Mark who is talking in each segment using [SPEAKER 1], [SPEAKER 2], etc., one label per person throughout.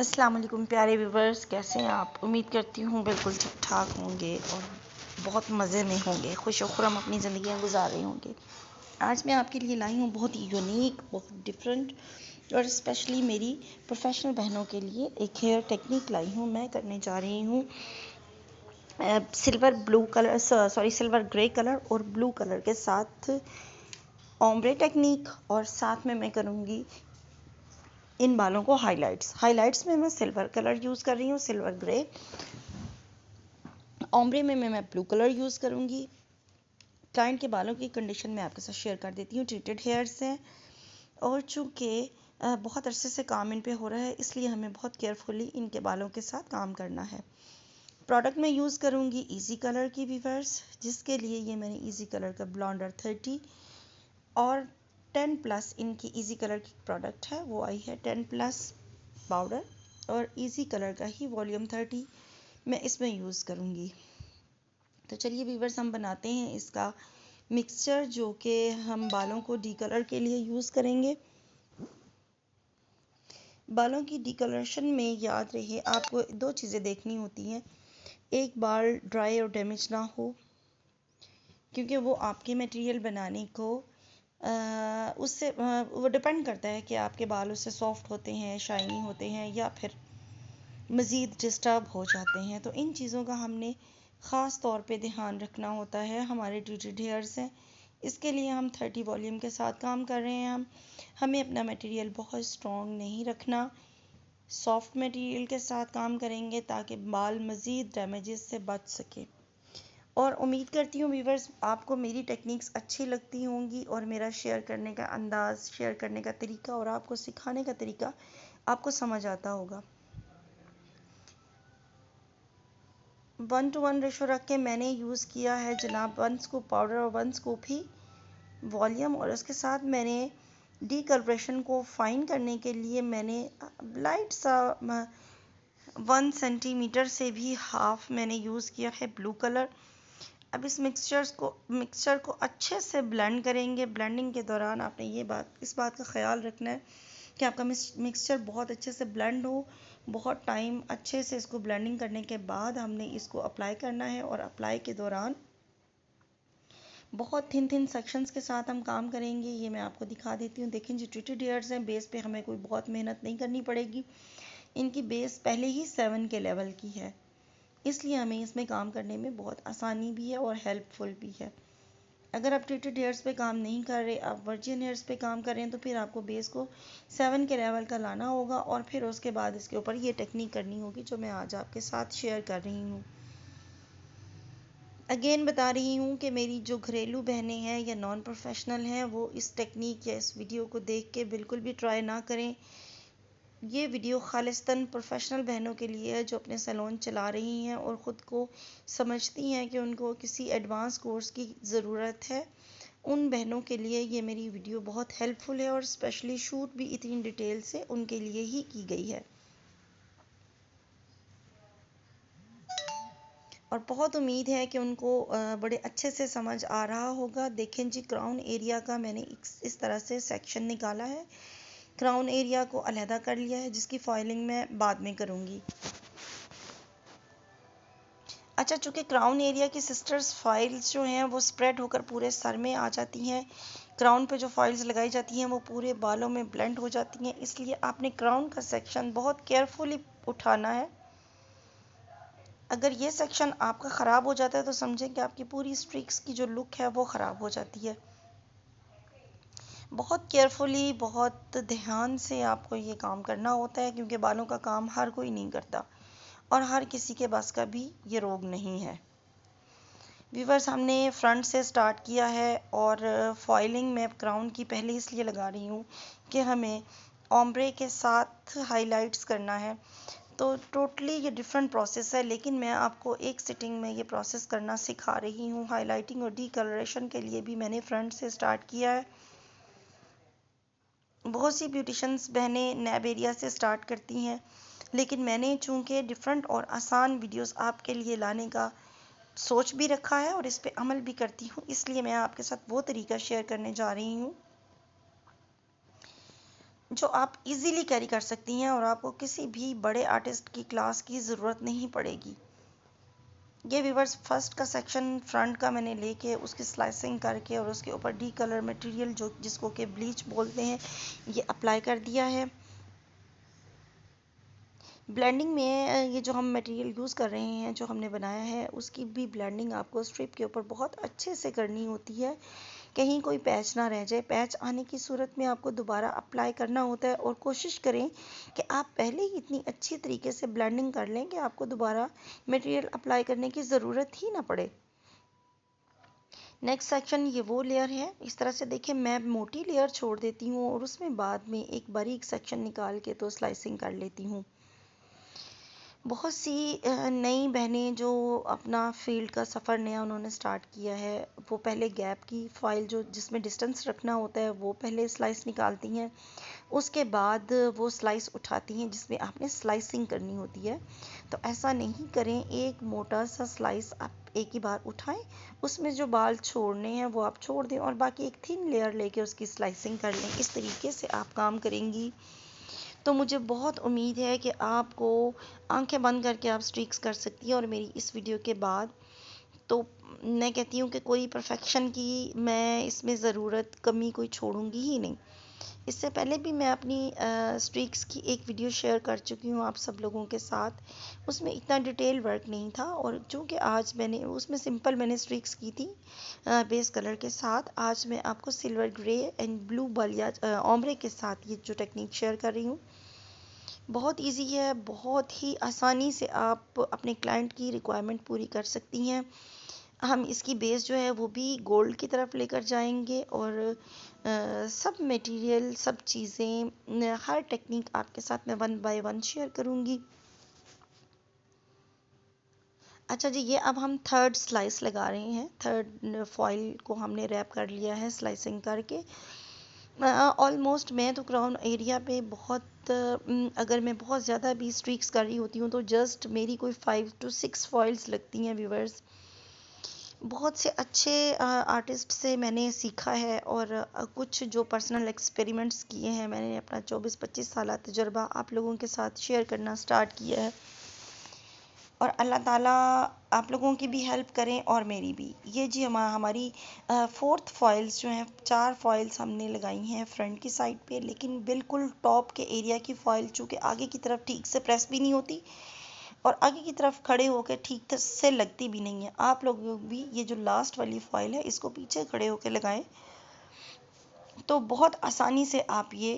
[SPEAKER 1] अस्सलाम वालेकुम प्यारे व्यूवर्स, कैसे हैं आप। उम्मीद करती हूँ बिल्कुल ठीक ठाक होंगे और बहुत मज़े में होंगे, खुश खुरम अपनी ज़िंदगियाँ गुजार रहे होंगे। आज मैं आपके लिए लाई हूँ बहुत ही यूनिक, बहुत डिफरेंट और स्पेशली मेरी प्रोफेशनल बहनों के लिए एक हेयर टेक्निक लाई हूँ। मैं करने जा रही हूँ सिल्वर ग्रे कलर और ब्लू कलर के साथ ओम्ब्रे टेक्निक, और साथ में मैं करूँगी इन बालों को हाइलाइट्स में मैं सिल्वर कलर यूज़ कर रही हूँ, सिल्वर ग्रे। ओम्ब्रे में मैं ब्लू कलर यूज़ करूँगी। क्लाइंट के बालों की कंडीशन मैं आपके साथ शेयर कर देती हूँ। ट्रीटेड हेयर्स हैं और चूँकि बहुत अरसे से काम इन पे हो रहा है, इसलिए हमें बहुत केयरफुली इनके बालों के साथ काम करना है। प्रोडक्ट मैं यूज़ करूँगी इजी कलर की व्यूअर्स, जिसके लिए ये मैंने इजी कलर का ब्लॉन्डर 30 और 10+ इनकी इजी कलर की प्रोडक्ट है, वो आई है 10+ पाउडर, और इजी कलर का ही वॉल्यूम 30 मैं इसमें यूज़ करूँगी। तो चलिए व्यूअर्स, हम बनाते हैं इसका मिक्सचर, जो कि हम बालों को डीकलर के लिए यूज़ करेंगे। बालों की डीकलरेशन में याद रहे आपको दो चीज़ें देखनी होती हैं। एक, बाल ड्राई और डैमेज ना हो, क्योंकि वो आपके मटेरियल बनाने को उससे वो डिपेंड करता है कि आपके बाल उससे सॉफ्ट होते हैं, शाइनी होते हैं, या फिर मज़ीद डिस्टर्ब हो जाते हैं। तो इन चीज़ों का हमने ख़ास तौर पे ध्यान रखना होता है। हमारे ट्रीटेड हेयर्स हैं, इसके लिए हम 30 वॉल्यूम के साथ काम कर रहे हैं। हमें अपना मटेरियल बहुत स्ट्रॉन्ग नहीं रखना, सॉफ्ट मटेरियल के साथ काम करेंगे ताकि बाल मज़ीद डैमेजेस से बच सके। और उम्मीद करती हूँ व्यूवर्स, आपको मेरी टेक्निक्स अच्छी लगती होंगी और मेरा शेयर करने का अंदाज़, शेयर करने का तरीका और आपको सिखाने का तरीका आपको समझ आता होगा। 1:1 रेशो रख के मैंने यूज़ किया है जनाब 1 स्कूप पाउडर और 1 स्कूप ही वॉल्यूम, और उसके साथ मैंने डीकलरेशन को फाइन करने के लिए मैंने लाइट सा 1 सेंटीमीटर से भी हाफ मैंने यूज़ किया है ब्लू कलर। अब इस मिक्सचर को अच्छे से ब्लेंड करेंगे। ब्लेंडिंग के दौरान आपने इस बात का ख्याल रखना है कि आपका मिक्सचर बहुत अच्छे से ब्लेंड हो। बहुत टाइम अच्छे से इसको ब्लेंडिंग करने के बाद हमने इसको अप्लाई करना है, और अप्लाई के दौरान बहुत थिन सेक्शंस के साथ हम काम करेंगे। ये मैं आपको दिखा देती हूँ। देखें, जो ट्रीटेड हेयर्स हैं, बेस पे हमें कोई बहुत मेहनत नहीं करनी पड़ेगी। इनकी बेस पहले ही 7 के लेवल की है, इसलिए हमें इसमें काम करने में बहुत आसानी भी है और हेल्पफुल भी है। अगर आप ट्रीटेड हेयर्स पे काम नहीं कर रहे, आप वर्जिन हेयर्स पे काम कर रहे हैं, तो फिर आपको बेस को 7 के लेवल का लाना होगा, और फिर उसके बाद इसके ऊपर ये टेक्निक करनी होगी जो मैं आज आपके साथ शेयर कर रही हूँ। अगेन बता रही हूँ कि मेरी जो घरेलू बहनें हैं या नॉन प्रोफेशनल हैं, वो इस टेक्निक या इस वीडियो को देख के बिल्कुल भी ट्राई ना करें। ये वीडियो खालिस्तान प्रोफेशनल बहनों के लिए है जो अपने सैलून चला रही हैं और ख़ुद को समझती हैं कि उनको किसी एडवांस कोर्स की ज़रूरत है। उन बहनों के लिए ये मेरी वीडियो बहुत हेल्पफुल है, और स्पेशली शूट भी इतनी डिटेल से उनके लिए ही की गई है, और बहुत उम्मीद है कि उनको बड़े अच्छे से समझ आ रहा होगा। देखें जी, क्राउन एरिया का मैंने इस तरह से सेक्शन निकाला है। क्राउन एरिया को अलहदा कर लिया है, जिसकी फाइलिंग मैं बाद में करूँगी। अच्छा, चूँकि क्राउन एरिया की सिस्टर्स फाइल्स जो हैं वो स्प्रेड होकर पूरे सर में आ जाती हैं, क्राउन पे जो फाइल्स लगाई जाती हैं वो पूरे बालों में ब्लेंड हो जाती हैं, इसलिए आपने क्राउन का सेक्शन बहुत केयरफुली उठाना है। अगर ये सेक्शन आपका ख़राब हो जाता है तो समझें कि आपकी पूरी स्ट्रिक्स की जो लुक है वो ख़राब हो जाती है। बहुत केयरफुली, बहुत ध्यान से आपको ये काम करना होता है, क्योंकि बालों का काम हर कोई नहीं करता और हर किसी के बस का भी ये रोग नहीं है। व्यूवर्स, हमने फ्रंट से स्टार्ट किया है, और फॉइलिंग में क्राउन की पहले इसलिए लगा रही हूँ कि हमें ओम्ब्रे के साथ हाइलाइट्स करना है। तो टोटली ये डिफरेंट प्रोसेस है, लेकिन मैं आपको एक सिटिंग में ये प्रोसेस करना सिखा रही हूँ। हाइलाइटिंग और डीकलरेशन के लिए भी मैंने फ्रंट से स्टार्ट किया है। बहुत सी ब्यूटिशंस बहनें नैब एरिया से स्टार्ट करती हैं, लेकिन मैंने चूँकि डिफरेंट और आसान वीडियोस आपके लिए लाने का सोच भी रखा है और इस पे अमल भी करती हूँ, इसलिए मैं आपके साथ वो तरीका शेयर करने जा रही हूँ। जो आप इजीली कैरी कर सकती हैं और आपको किसी भी बड़े आर्टिस्ट की क्लास की ज़रूरत नहीं पड़ेगी। ये व्यूवर्स फर्स्ट का सेक्शन फ्रंट का मैंने लेके उसकी स्लाइसिंग करके और उसके ऊपर डी कलर मटेरियल जो जिसको कि ब्लीच बोलते हैं ये अप्लाई कर दिया है। ब्लेंडिंग में ये जो हम मटेरियल यूज़ कर रहे हैं जो हमने बनाया है उसकी भी ब्लेंडिंग आपको स्ट्रिप के ऊपर बहुत अच्छे से करनी होती है, कहीं कोई पैच ना रह जाए। पैच आने की सूरत में आपको दोबारा अप्लाई करना होता है और कोशिश करें कि आप पहले ही इतनी अच्छी तरीके से ब्लेंडिंग कर लें कि आपको दोबारा मटेरियल अप्लाई करने की ज़रूरत ही ना पड़े। नेक्स्ट सेक्शन ये वो लेयर है, इस तरह से देखिए मैं मोटी लेयर छोड़ देती हूँ और उसमें बाद में एक बारीक सेक्शन निकाल के तो स्लाइसिंग कर लेती हूँ। बहुत सी नई बहनें जो अपना फील्ड का सफ़र नया उन्होंने स्टार्ट किया है वो पहले गैप की फ़ॉइल जो जिसमें डिस्टेंस रखना होता है वो पहले स्लाइस निकालती हैं, उसके बाद वो स्लाइस उठाती हैं जिसमें आपने स्लाइसिंग करनी होती है। तो ऐसा नहीं करें, एक मोटा सा स्लाइस आप एक ही बार उठाएं, उसमें जो बाल छोड़ने हैं वो आप छोड़ दें और बाकी एक थिन लेयर लेके उसकी स्लाइसिंग कर लें। इस तरीके से आप काम करेंगी तो मुझे बहुत उम्मीद है कि आपको आंखें बंद करके आप स्ट्रीक्स कर सकती हैं। और मेरी इस वीडियो के बाद तो मैं कहती हूँ कि कोई परफेक्शन की मैं इसमें ज़रूरत कमी कोई छोड़ूंगी ही नहीं। इससे पहले भी मैं अपनी स्ट्रीक्स की एक वीडियो शेयर कर चुकी हूँ आप सब लोगों के साथ, उसमें इतना डिटेल वर्क नहीं था और चूँकि आज मैंने उसमें सिंपल मैंने स्ट्रीक्स की थी बेस कलर के साथ। आज मैं आपको silver grey and blue Ballia ombre के साथ ये जो टेक्निक शेयर कर रही हूँ। बहुत इजी है, बहुत ही आसानी से आप अपने क्लाइंट की रिक्वायरमेंट पूरी कर सकती हैं। हम इसकी बेस जो है वो भी गोल्ड की तरफ लेकर जाएंगे और सब मटेरियल सब चीज़ें हर टेक्निक आपके साथ मैं 1 बाय 1 शेयर करूँगी। अच्छा जी, ये अब हम थर्ड स्लाइस लगा रहे हैं। थर्ड फॉइल को हमने रैप कर लिया है स्लाइसिंग करके। ऑलमोस्ट मैं तो क्राउन एरिया पे बहुत अगर मैं बहुत ज़्यादा भी स्ट्रीक्स कर रही होती हूँ तो जस्ट मेरी कोई 5 to 6 फॉइल्स लगती हैं व्यूवर्स। बहुत से अच्छे आर्टिस्ट से मैंने सीखा है और कुछ जो पर्सनल एक्सपेरिमेंट्स किए हैं मैंने अपना 24-25 साल तजुर्बा आप लोगों के साथ शेयर करना स्टार्ट किया है और अल्लाह ताला आप लोगों की भी हेल्प करें और मेरी भी। ये जी हमारी फोर्थ फॉइल्स जो हैं 4 फॉइल्स हमने लगाई हैं फ्रंट की साइड पे, लेकिन बिल्कुल टॉप के एरिया की फॉइल चूँकि आगे की तरफ ठीक से प्रेस भी नहीं होती और आगे की तरफ खड़े होकर ठीक से लगती भी नहीं है। आप लोग भी ये जो लास्ट वाली फॉइल है इसको पीछे खड़े होकर लगाएं तो बहुत आसानी से आप ये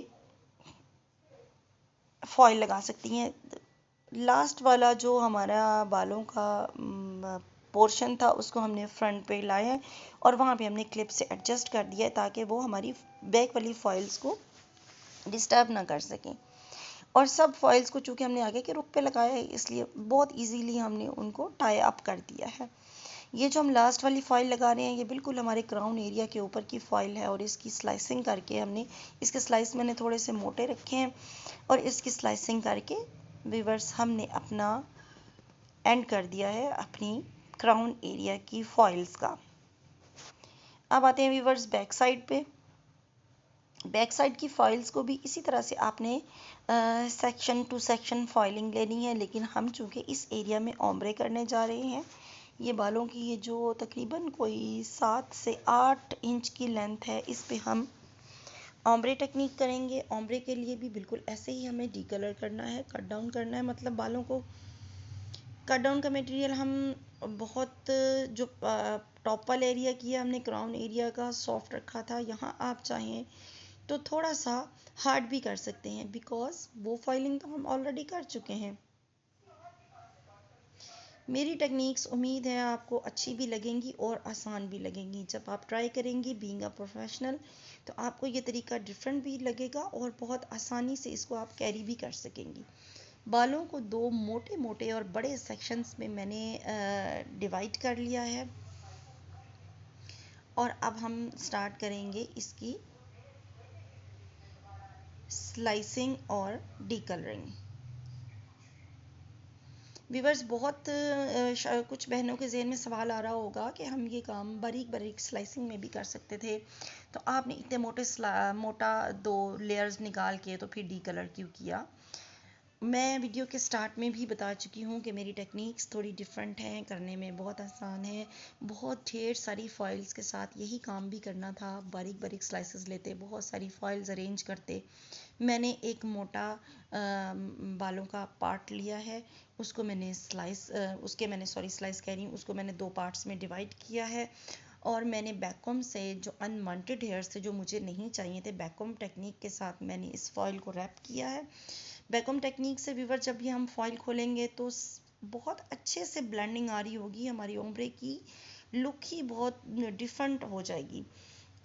[SPEAKER 1] फॉइल लगा सकती हैं। लास्ट वाला जो हमारा बालों का पोर्शन था उसको हमने फ्रंट पे लाया है और वहाँ पे हमने क्लिप से एडजस्ट कर दिया है ताकि वो हमारी बैक वाली फॉइल्स को डिस्टर्ब ना कर सकें। और सब फॉइल्स को चूँकि हमने आगे के रुख पे लगाया है इसलिए बहुत इजीली हमने उनको टाई अप कर दिया है। ये जो हम लास्ट वाली फॉइल लगा रहे हैं ये बिल्कुल हमारे क्राउन एरिया के ऊपर की फॉइल है और इसकी स्लाइसिंग करके हमने इसके स्लाइस मैंने थोड़े से मोटे रखे हैं और इसकी स्लाइसिंग करके व्यूअर्स हमने अपना एंड कर दिया है अपनी क्राउन एरिया की फॉइल्स का। अब आते हैं व्यूअर्स बैक साइड पे। बैक साइड की फॉइल्स को भी इसी तरह से आपने सेक्शन टू सेक्शन फॉइलिंग लेनी है, लेकिन हम चूँकि इस एरिया में ओम्ब्रे करने जा रहे हैं ये बालों की ये जो तकरीबन कोई 7 से 8 इंच की लेंथ है इस पे हम ओम्ब्रे टेक्निक करेंगे। ओम्ब्रे के लिए भी बिल्कुल ऐसे ही हमें डी कलर करना है, कट डाउन करना है, मतलब बालों को कट डाउन का मटेरियल हम बहुत जो टॉप वाला एरिया किया हमने क्राउन एरिया का सॉफ्ट रखा था, यहाँ आप चाहें तो थोड़ा सा हार्ड भी कर सकते हैं बिकॉज वो फाइलिंग तो हम ऑलरेडी कर चुके हैं। मेरी टेक्निक्स उम्मीद है आपको अच्छी भी लगेंगी और आसान भी लगेंगी। जब आप ट्राई करेंगी बीइंग अ प्रोफेशनल तो आपको ये तरीका डिफरेंट भी लगेगा और बहुत आसानी से इसको आप कैरी भी कर सकेंगी। बालों को 2 मोटे मोटे और बड़े सेक्शंस में मैंने डिवाइड कर लिया है और अब हम स्टार्ट करेंगे इसकी स्लाइसिंग और डीकलरिंग। व्यूवर्स, बहुत कुछ बहनों के जहन में सवाल आ रहा होगा कि हम ये काम बारीक बारीक स्लाइसिंग में भी कर सकते थे, तो आपने इतने मोटा 2 लेयर्स निकाल के तो फिर डी कलर क्यों किया। मैं वीडियो के स्टार्ट में भी बता चुकी हूँ कि मेरी टेक्निक्स थोड़ी डिफरेंट हैं, करने में बहुत आसान है। बहुत ढेर सारी फॉइल्स के साथ यही काम भी करना था, बारीक बारीक स्लाइसेस लेते, बहुत सारी फॉइल्स अरेंज करते। मैंने एक मोटा बालों का पार्ट लिया है, उसको मैंने स्लाइस कह रही हूँ, उसको मैंने 2 पार्ट्स में डिवाइड किया है। और मैंने बैककॉम से जो अनवांटेड हेयर्स थे, जो मुझे नहीं चाहिए थे, बैककॉम टेक्निक के साथ मैंने इस फॉइल को रैप किया है। बैककॉम टेक्निक से व्यूवर जब भी हम फॉइल खोलेंगे तो बहुत अच्छे से ब्लेंडिंग आ रही होगी, हमारी ओम्ब्रे की लुक ही बहुत डिफरेंट हो जाएगी।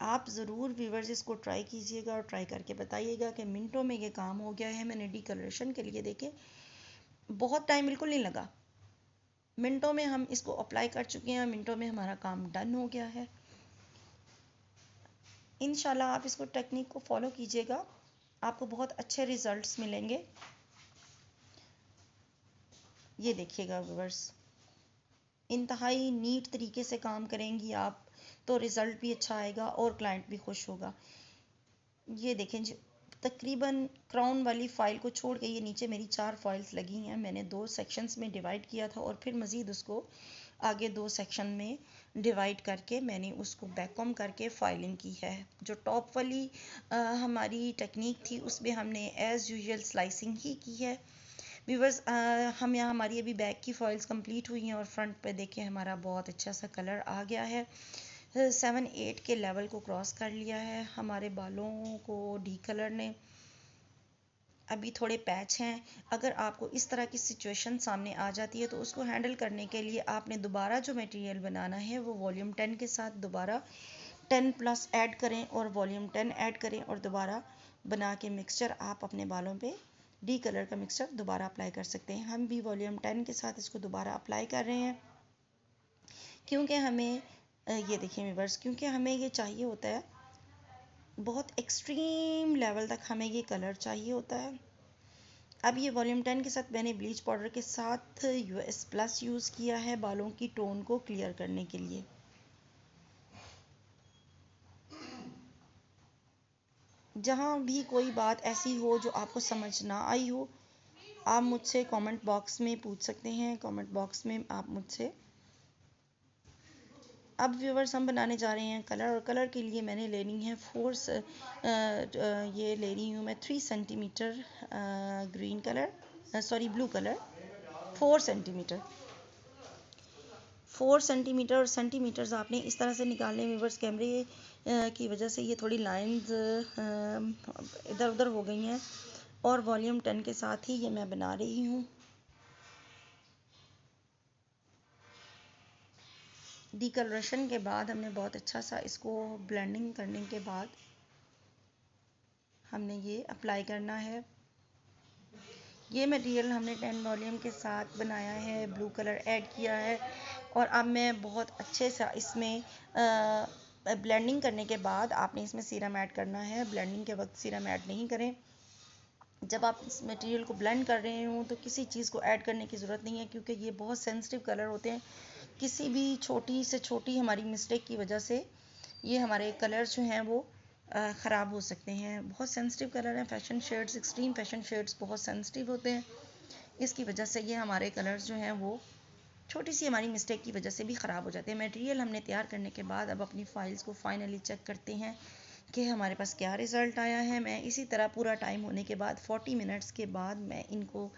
[SPEAKER 1] आप ज़रूर व्यूवर्स इसको ट्राई कीजिएगा और ट्राई करके बताइएगा कि मिनटों में ये काम हो गया है। मैंने डीकलरेशन के लिए देखे बहुत टाइम बिल्कुल नहीं लगा, मिनटों में हम इसको अप्लाई कर चुके हैं, मिनटों में हमारा काम डन हो गया है। इंशाल्लाह आप इसको टेक्निक को फॉलो कीजिएगा, आपको बहुत अच्छे रिजल्ट्स मिलेंगे। ये देखिएगा व्यूवर्स, इंतहाई नीट तरीके से काम करेंगी आप तो रिज़ल्ट भी अच्छा आएगा और क्लाइंट भी खुश होगा। ये देखें जी, तकरीबन क्राउन वाली फ़ाइल को छोड़ के ये नीचे मेरी 4 फाइल्स लगी हैं। मैंने 2 सेक्शंस में डिवाइड किया था और फिर मज़ीद उसको आगे 2 सेक्शन में डिवाइड करके मैंने उसको बैककॉम करके फाइलिंग की है। जो टॉप वाली हमारी टेक्निक थी उसमें हमने एज़ यूजुअल स्लाइसिंग ही की है। व्यूवर्स, हम यहाँ हमारी अभी बैक की फॉइल्स कंप्लीट हुई हैं और फ्रंट पे देखें हमारा बहुत अच्छा सा कलर आ गया है। 7-8 के लेवल को क्रॉस कर लिया है हमारे बालों को डी कलर ने। अभी थोड़े पैच हैं। अगर आपको इस तरह की सिचुएशन सामने आ जाती है तो उसको हैंडल करने के लिए आपने दोबारा जो मटेरियल बनाना है वो वॉल्यूम 10 के साथ दोबारा 10+ ऐड करें और वॉल्यूम 10 ऐड करें और दोबारा बना के मिक्सचर आप अपने बालों पे डी कलर का मिक्सचर दोबारा अप्लाई कर सकते हैं। हम भी वॉल्यूम 10 के साथ इसको दोबारा अप्लाई कर रहे हैं क्योंकि हमें ये देखिए व्यूअर्स, क्योंकि हमें ये चाहिए होता है, बहुत एक्सट्रीम लेवल तक हमें ये कलर चाहिए होता है। अब ये वॉल्यूम 10 के साथ मैंने ब्लीच पाउडर के साथ US+ यूज़ किया है बालों की टोन को क्लियर करने के लिए। जहाँ भी कोई बात ऐसी हो जो आपको समझ ना आई हो, आप मुझसे कमेंट बॉक्स में पूछ सकते हैं। कमेंट बॉक्स में आप मुझसे। अब व्यूवर्स, हम बनाने जा रहे हैं कलर, और कलर के लिए मैंने लेनी है ये ले रही हूँ मैं 3 centimetre green colour, sorry blue colour, 4 centimetre. 4 centimetre और सेंटीमीटर्स आपने इस तरह से निकालने। व्यूवर्स, कैमरे की वजह से ये थोड़ी लाइंस इधर उधर हो गई हैं और वॉल्यूम 10 के साथ ही ये मैं बना रही हूँ। डीकलरेशन के बाद हमने बहुत अच्छा सा इसको ब्लेंडिंग करने के बाद हमने ये अप्लाई करना है। ये मटेरियल हमने 10 वॉल्यूम के साथ बनाया है, ब्लू कलर ऐड किया है और अब मैं बहुत अच्छे से इसमें ब्लेंडिंग करने के बाद आपने इसमें सीरम ऐड करना है। ब्लेंडिंग के वक्त सीरम ऐड नहीं करें। जब आप इस मटेरियल को ब्लेंड कर रहे हो तो किसी चीज़ को ऐड करने की ज़रूरत नहीं है, क्योंकि ये बहुत सेंसिटिव कलर होते हैं। किसी भी छोटी से छोटी हमारी मिस्टेक की वजह से ये हमारे कलर्स जो हैं वो ख़राब हो सकते हैं। बहुत सेंसिटिव कलर हैं। Fashion shades, extreme fashion shades बहुत सेंसिटिव होते हैं। इसकी वजह से ये हमारे कलर्स जो हैं वो छोटी सी हमारी मिस्टेक की वजह से भी ख़राब हो जाते हैं। मटेरियल हमने तैयार करने के बाद अब अपनी फ़ाइल्स को फाइनली चेक करते हैं कि हमारे पास क्या रिज़ल्ट आया है। मैं इसी तरह पूरा टाइम होने के बाद 40 मिनट्स के बाद मैं इनको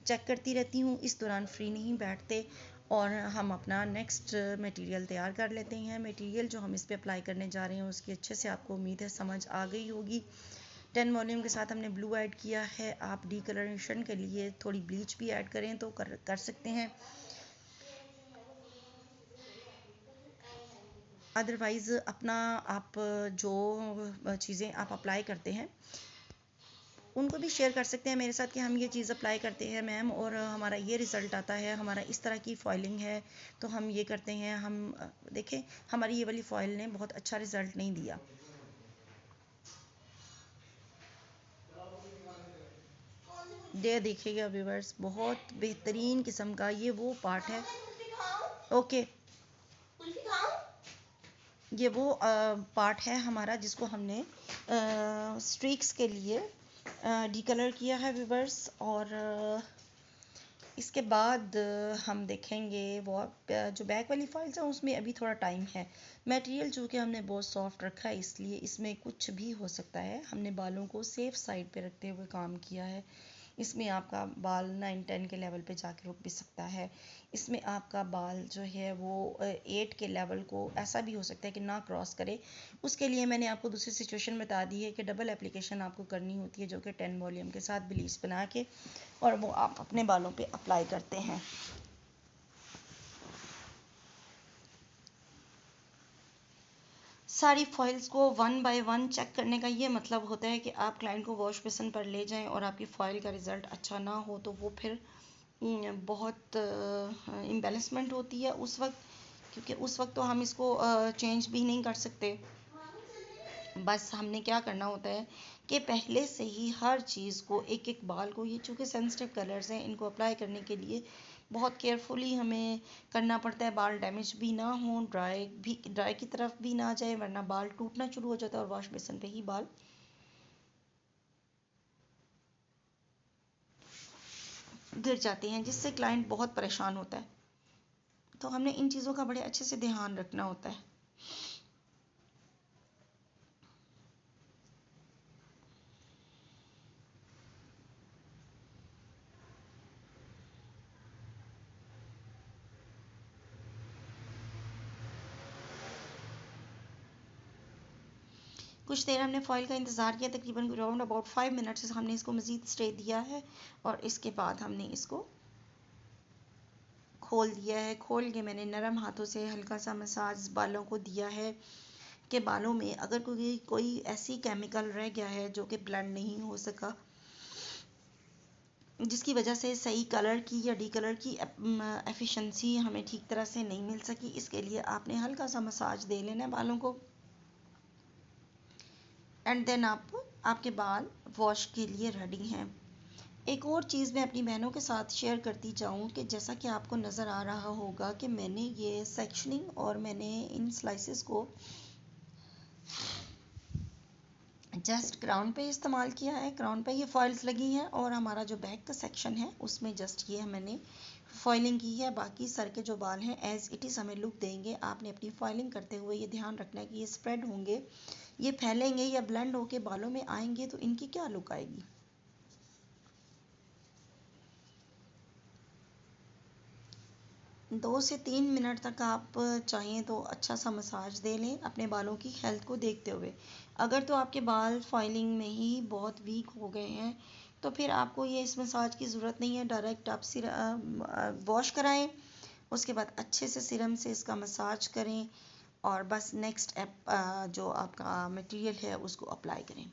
[SPEAKER 1] चेक करती रहती हूँ। इस दौरान फ्री नहीं बैठते और हम अपना नेक्स्ट मटेरियल तैयार कर लेते हैं। मटेरियल जो हम इस पर अप्लाई करने जा रहे हैं उसकी अच्छे से आपको उम्मीद है समझ आ गई होगी। 10 वॉल्यूम के साथ हमने ब्लू ऐड किया है। आप डीकलरेशन के लिए थोड़ी ब्लीच भी ऐड करें तो कर सकते हैं। अदरवाइज़ अपना आप जो चीज़ें आप अप्लाई करते हैं उनको भी शेयर कर सकते हैं मेरे साथ कि हम ये चीज़ अप्लाई करते हैं मैम और हमारा ये रिज़ल्ट आता है, हमारा इस तरह की फॉइलिंग है तो हम ये करते हैं। हम देखें, हमारी ये वाली फॉइल ने बहुत अच्छा रिज़ल्ट नहीं दिया। ये देखिएगा व्यूवर्स, बहुत बेहतरीन किस्म का ये वो पार्ट है। ओके, ये वो पार्ट है हमारा जिसको हमने स्ट्रीक्स के लिए डीकलर किया है व्यूवर्स। और इसके बाद हम देखेंगे वो जो बैक वाली फाइल्स हैं उसमें अभी थोड़ा टाइम है। मटेरियल चूँकि हमने बहुत सॉफ्ट रखा है इसलिए इसमें कुछ भी हो सकता है। हमने बालों को सेफ साइड पे रखते हुए काम किया है। इसमें आपका बाल 9-10 के लेवल पे जाके रुक भी सकता है। इसमें आपका बाल जो है वो 8 के लेवल को ऐसा भी हो सकता है कि ना क्रॉस करे। उसके लिए मैंने आपको दूसरी सिचुएशन बता दी है कि डबल एप्लीकेशन आपको करनी होती है, जो कि 10 वॉल्यूम के साथ ब्लीच बना के, और वो आप अपने बालों पे अप्लाई करते हैं। सारी फॉइल्स को वन बाय वन चेक करने का ये मतलब होता है कि आप क्लाइंट को वॉश बेसिन पर ले जाएं और आपकी फ़ाइल का रिज़ल्ट अच्छा ना हो तो वो फिर बहुत इम्बेलिसमेंट होती है उस वक्त, क्योंकि उस वक्त तो हम इसको चेंज भी नहीं कर सकते। बस हमने क्या करना होता है कि पहले से ही हर चीज़ को, एक एक बाल को, ये चूँकि सेंसिटिव कलर्स हैं, इनको अप्लाई करने के लिए बहुत केयरफुली हमें करना पड़ता है। बाल डैमेज भी ना हो, ड्राई की तरफ भी ना जाए, वरना बाल टूटना शुरू हो जाता है और वॉश बेसिन पे ही बाल गिर जाते हैं, जिससे क्लाइंट बहुत परेशान होता है। तो हमने इन चीज़ों का बड़े अच्छे से ध्यान रखना होता है। कुछ देर हमने फॉइल का इंतज़ार किया, तकरीबन अराउंड अबाउट 5 मिनट्स हमने इसको मज़ीद स्टे दिया है। और इसके बाद हमने इसको खोल दिया है। खोल के मैंने नरम हाथों से हल्का सा मसाज बालों को दिया है कि बालों में अगर कोई ऐसी केमिकल रह गया है जो कि ब्लेंड नहीं हो सका, जिसकी वजह से सही कलर की या डी कलर की एफिशिएंसी हमें ठीक तरह से नहीं मिल सकी, इसके लिए आपने हल्का सा मसाज दे लेना है बालों को। एंड देन आपके बाल वॉश के लिए रेडी हैं। एक और चीज़ मैं अपनी बहनों के साथ शेयर करती जाऊँ कि जैसा कि आपको नज़र आ रहा होगा कि मैंने ये सेक्शनिंग और मैंने इन स्लाइसेस को जस्ट क्राउन पे इस्तेमाल किया है। क्राउन पे ये फॉइल्स लगी हैं और हमारा जो बैक का सेक्शन है उसमें जस्ट ये मैंने फॉइलिंग की है। बाकी सर के जो बाल हैं एज इट इज़ हमें लुक देंगे। आपने अपनी फॉइलिंग करते हुए ये ध्यान रखना है कि ये स्प्रेड होंगे, ये फैलेंगे या ब्लेंड होके बालों में आएंगे तो इनकी क्या लुक आएगी। 2 से 3 मिनट तक आप चाहें तो अच्छा सा मसाज दे लें अपने बालों की हेल्थ को देखते हुए। अगर तो आपके बाल फॉइलिंग में ही बहुत वीक हो गए हैं तो फिर आपको ये इस मसाज की ज़रूरत नहीं है, डायरेक्ट आप वॉश कराएं, उसके बाद अच्छे से सीरम से इसका मसाज करें और बस नेक्स्ट जो आपका मटेरियल है उसको अप्लाई करें।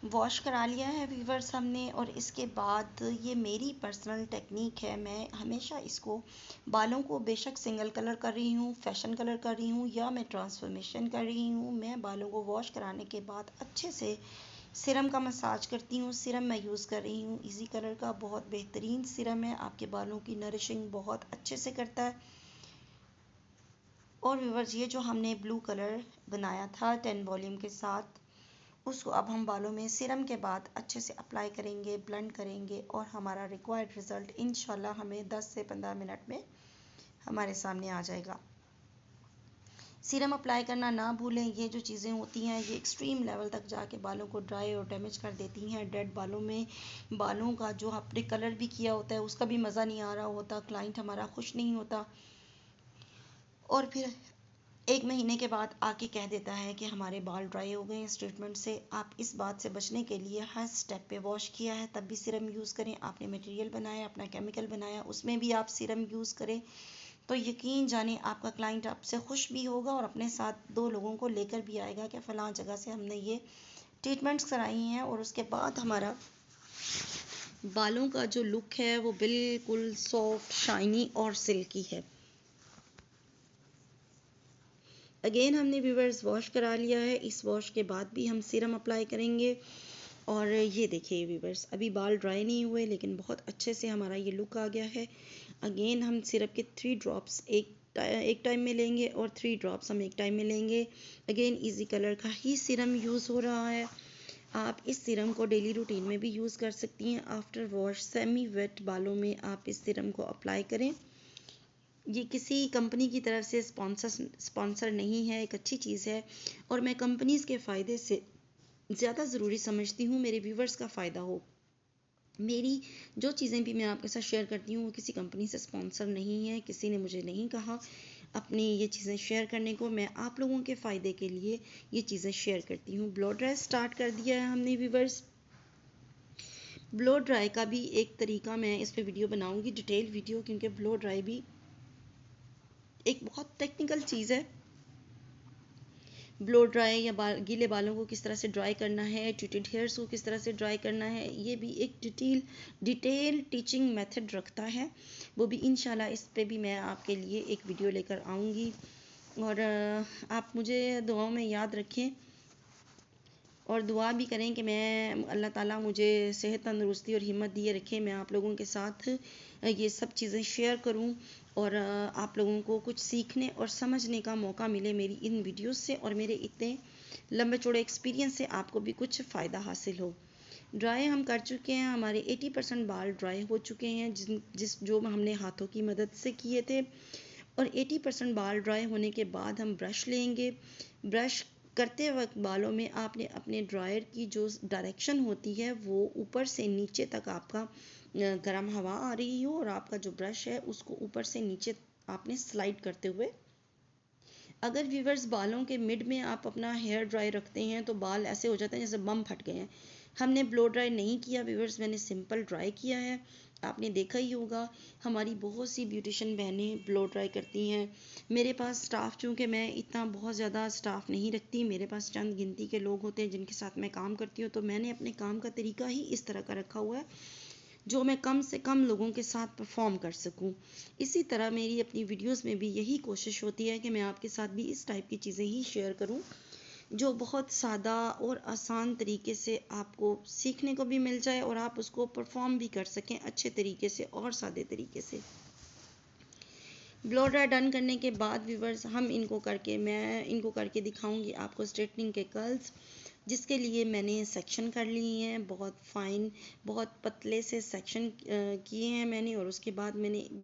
[SPEAKER 1] वॉश करा लिया है वीवर्स हमने, और इसके बाद ये मेरी पर्सनल टेक्निक है, मैं हमेशा इसको बालों को बेशक सिंगल कलर कर रही हूँ, फैशन कलर कर रही हूँ या मैं ट्रांसफॉर्मेशन कर रही हूँ, मैं बालों को वॉश कराने के बाद अच्छे से सिरम का मसाज करती हूँ। सिरम मैं यूज़ कर रही हूँ इजी कलर का, बहुत बेहतरीन सिरम है, आपके बालों की नरिशिंग बहुत अच्छे से करता है। और व्यूवर्स ये जो हमने ब्लू कलर बनाया था 10 वॉल्यूम के साथ, उसको अब हम बालों में सीरम के बाद अच्छे से अप्लाई करेंगे, ब्लेंड करेंगे और हमारा रिक्वायर्ड रिज़ल्ट इंशाल्लाह हमें 10 से 15 मिनट में हमारे सामने आ जाएगा। सीरम अप्लाई करना ना भूलें, ये जो चीज़ें होती हैं ये एक्सट्रीम लेवल तक जाके बालों को ड्राई और डैमेज कर देती हैं। डेड बालों में बालों का जो आपने कलर भी किया होता है उसका भी मज़ा नहीं आ रहा होता, क्लाइंट हमारा खुश नहीं होता और फिर 1 महीने के बाद आके कह देता है कि हमारे बाल ड्राई हो गए हैं इस ट्रीटमेंट से। आप इस बात से बचने के लिए हर स्टेप पे वॉश किया है तब भी सीरम यूज़ करें। आपने मटेरियल बनाया, अपना केमिकल बनाया, उसमें भी आप सीरम यूज़ करें, तो यकीन जाने आपका क्लाइंट आपसे खुश भी होगा और अपने साथ 2 लोगों को लेकर भी आएगा कि फ़लाँ जगह से हमने ये ट्रीटमेंट्स कराई हैं और उसके बाद हमारा बालों का जो लुक है वो बिल्कुल सॉफ्ट, शाइनी और सिल्की है। अगेन हमने व्यूअर्स वॉश करा लिया है। इस वॉश के बाद भी हम सीरम अप्लाई करेंगे और ये देखिए व्यूअर्स, अभी बाल ड्राई नहीं हुए लेकिन बहुत अच्छे से हमारा ये लुक आ गया है। अगेन हम सिरप के 3 ड्रॉप्स एक टाइम में लेंगे और 3 ड्रॉप्स हम एक टाइम में लेंगे। अगेन इजी कलर का ही सीरम यूज़ हो रहा है। आप इस सीरम को डेली रूटीन में भी यूज़ कर सकती हैं। आफ्टर वॉश सेमी वेट बालों में आप इस सीरम को अप्लाई करें। ये किसी कंपनी की तरफ से स्पॉन्सर नहीं है, एक अच्छी चीज़ है और मैं कंपनीज़ के फ़ायदे से ज़्यादा ज़रूरी समझती हूँ मेरे व्यूवर्स का फ़ायदा हो। मेरी जो चीज़ें भी मैं आपके साथ शेयर करती हूँ वो किसी कंपनी से स्पॉन्सर नहीं है, किसी ने मुझे नहीं कहा अपनी ये चीज़ें शेयर करने को। मैं आप लोगों के फ़ायदे के लिए ये चीज़ें शेयर करती हूँ। ब्लो ड्राई स्टार्ट कर दिया है हमने व्यूवर्स। ब्लो ड्राई का भी एक तरीका मैं इस पर वीडियो बनाऊँगी, डिटेल वीडियो, क्योंकि ब्लो ड्राई भी एक बहुत टेक्निकल चीज़ है। ब्लो ड्राई या गीले बालों को किस तरह से ड्राई करना है, ट्विटेड हेयर्स को किस तरह से ड्राई करना है, ये भी एक डिटेल टीचिंग मेथड रखता है। वो भी इंशाल्लाह इस पे भी मैं आपके लिए एक वीडियो लेकर आऊँगी। और आप मुझे दुआओं में याद रखें और दुआ भी करें कि मैं अल्लाह ताला मुझे सेहत, तंदुरुस्ती और हिम्मत दिए रखे, मैं आप लोगों के साथ ये सब चीज़ें शेयर करूं और आप लोगों को कुछ सीखने और समझने का मौका मिले मेरी इन वीडियोस से और मेरे इतने लंबे चौड़े एक्सपीरियंस से आपको भी कुछ फ़ायदा हासिल हो। ड्राई हम कर चुके हैं, हमारे 80% बाल ड्राई हो चुके हैं जो हमने हाथों की मदद से किए थे। और 80% बाल ड्राई होने के बाद हम ब्रश लेंगे। ब्रश करते वक्त बालों में आपने अपने ड्रायर की जो डायरेक्शन होती है वो ऊपर से नीचे तक आपका गर्म हवा आ रही हो और आपका जो ब्रश है उसको ऊपर से नीचे आपने स्लाइड करते हुए। अगर व्यूवर्स बालों के मिड में आप अपना हेयर ड्राई रखते हैं तो बाल ऐसे हो जाते हैं जैसे बम फट गए हैं। हमने ब्लो ड्राई नहीं किया व्यूवर्स, मैंने सिंपल ड्राई किया है। आपने देखा ही होगा हमारी बहुत सी ब्यूटिशियन बहनें ब्लो ड्राई करती हैं। मेरे पास स्टाफ, चूँकि मैं इतना बहुत ज़्यादा स्टाफ नहीं रखती, मेरे पास चंद गिनती के लोग होते हैं जिनके साथ मैं काम करती हूँ, तो मैंने अपने काम का तरीका ही इस तरह का रखा हुआ है जो मैं कम से कम लोगों के साथ परफॉर्म कर सकूं। इसी तरह मेरी अपनी वीडियोस में भी यही कोशिश होती है कि मैं आपके साथ भी इस टाइप की चीज़ें ही शेयर करूं जो बहुत सादा और आसान तरीके से आपको सीखने को भी मिल जाए और आप उसको परफॉर्म भी कर सकें अच्छे तरीके से और सादे तरीके से। ब्लो ड्राई डन करने के बाद व्यूवर्स मैं इनको करके दिखाऊंगी आपको स्ट्रेटनिंग के कर्ल्स, जिसके लिए मैंने सेक्शन कर लिए हैं, बहुत फाइन बहुत पतले से सेक्शन किए हैं मैंने और उसके बाद मैंने